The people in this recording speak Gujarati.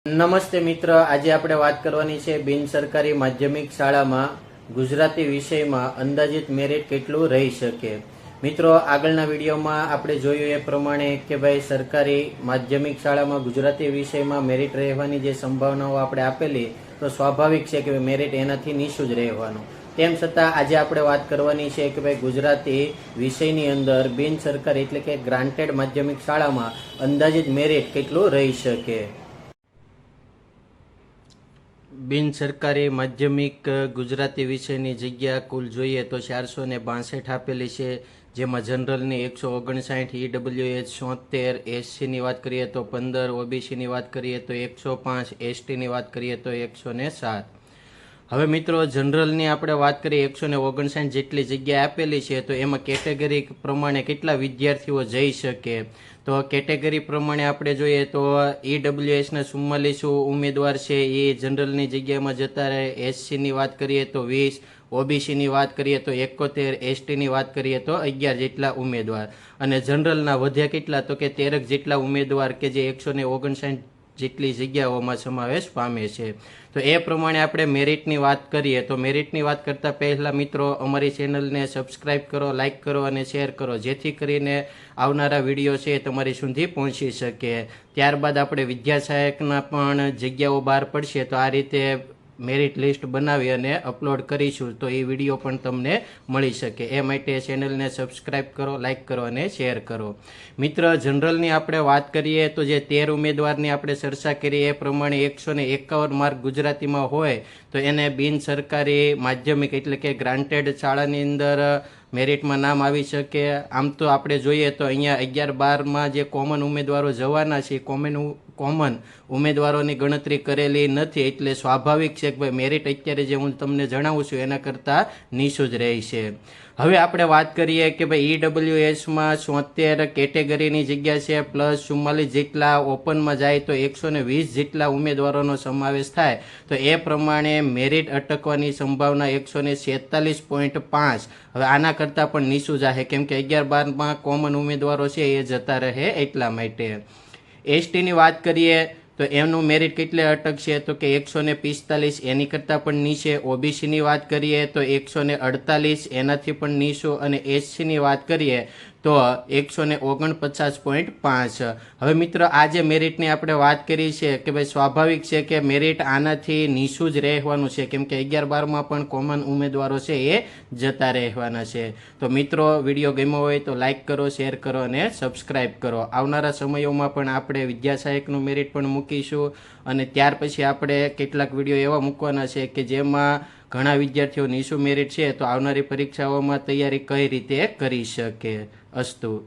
નમસ્તે મિત્ર, આજે આપણે વાત કરવાની છે બિન સરકારી માધ્યમિક શાળામાં ગુજરાતી વિષયમાં અંદાજિત મેરિટ કેટલું રહી શકે। મિત્રો, આગળના વિડીયોમાં આપણે જોયું એ પ્રમાણે કે ભાઈ સરકારી માધ્યમિક શાળામાં ગુજરાતી વિષયમાં મેરિટ રહેવાની જે સંભાવનાઓ આપણે આપેલી, તો સ્વાભાવિક છે કે મેરિટ એનાથી નીચું જ રહેવાનું। તેમ છતાં આજે આપણે વાત કરવાની છે કે ભાઈ ગુજરાતી વિષયની અંદર બિન સરકારી એટલે કે ગ્રાન્ટેડ માધ્યમિક શાળામાં અંદાજિત મેરિટ કેટલું રહી શકે। બિન સરકારી માધ્યમિક ગુજરાતી વિષયની જગ્યા કુલ જોઈએ તો 462 આપેલી છે, જેમાં જનરલની 159, EWH 76, SCની વાત કરીએ તો 15, OBCની વાત કરીએ તો 105, STની વાત કરીએ તો 107। હવે મિત્રો, જનરલની આપણે વાત કરીએ 159 જેટલી જગ્યા આપેલી છે, તો એમાં કેટેગરી પ્રમાણે કેટલા વિદ્યાર્થીઓ જઈ શકે, તો કેટેગરી પ્રમાણે આપણે જોઈએ તો EWHના 44 ઉમેદવાર છે એ જનરલની જગ્યામાં જતા રહે। SCની વાત કરીએ તો 20, OBCની વાત કરીએ તો 71, STની વાત કરીએ તો 11 જેટલા ઉમેદવાર, અને જનરલના વધ્યા કેટલા તો કે 13 જેટલા ઉમેદવાર કે જે 159 જેટલી જગ્યાઓમાં સમાવેશ પામે છે। તો એ પ્રમાણે આપણે મેરિટની વાત કરીએ તો મેરિટની વાત કરતા પહેલાં મિત્રો, અમારી ચેનલને સબસ્ક્રાઈબ કરો, લાઇક કરો અને શેર કરો, જેથી કરીને આવનારા વિડીયો છે એ તમારી સુધી પહોંચી શકે। ત્યારબાદ આપણે વિદ્યા સહાયકના પણ જગ્યાઓ બહાર પડશે, તો આ રીતે મેરિટ લિસ્ટ બનાવી અને અપલોડ કરીશું, તો એ વિડીયો પણ તમને મળી શકે। એ માટે ચેનલને સબસ્ક્રાઈબ કરો, લાઇક કરો અને શેર કરો। મિત્ર, જનરલની આપણે વાત કરીએ તો જે 13 ઉમેદવારની આપણે ચર્ચા કરીએ એ પ્રમાણે 151 માર્ક ગુજરાતીમાં હોય તો એને બિન સરકારી માધ્યમિક એટલે કે ગ્રાન્ટેડ શાળાની અંદર મેરિટમાં નામ આવી શકે। આમ તો આપણે જોઈએ તો અહીંયા 11-12માં જે કોમન ઉમેદવારો જવાના છે, કોમન ઉમેદવારોની ગણતરી કરેલી નથી, એટલે સ્વાભાવિક છે કે ભાઈ મેરિટ અત્યારે જે હું તમને જણાવું છું એના કરતાં નીચું જ રહેશે। હવે આપણે વાત કરીએ કે ભાઈ EWHમાં 76 કેટેગરીની જગ્યા છે, પ્લસ 44 જેટલા ઓપનમાં જાય તો 120 જેટલા ઉમેદવારોનો સમાવેશ થાય, તો એ પ્રમાણે મેરિટ અટકવાની સંભાવના 146.5। હવે આના કરતાં પણ નીચું જશે, કેમ કે 11-12માં કોમન ઉમેદવારો છે એ જતા રહે એટલા માટે। STની વાત કરીએ તો એમનું મેરિટ કેટલે અટકશે તો કે 145, એની કરતાં પણ નીચે। OBCની વાત કરીએ તો 148, એનાથી પણ નીચું, અને SCની વાત કરીએ તો 149.5। હવે મિત્રો, આ જે મેરિટની આપણે વાત કરી છે કે ભાઈ સ્વાભાવિક છે કે મેરિટ આનાથી નીચું જ રહેવાનું છે, કેમ કે 11-12માં પણ કોમન ઉમેદવારો છે એ જતા રહેવાના છે। તો મિત્રો, વિડીયો ગમ્યો હોય તો લાઇક કરો, શેર કરો અને સબસ્ક્રાઈબ કરો। આવનારા સમયોમાં પણ આપણે વિદ્યા સહાયકનું મેરિટ પણ મૂકીશું, અને ત્યાર પછી આપણે કેટલાક વિડીયો એવા મૂકવાના છે કે જેમાં ઘણા વિદ્યાર્થીઓ નીચું મેરિટ છે તો આવનારી પરીક્ષાઓમાં તૈયારી કઈ રીતે કરી શકે। અસ્તુ।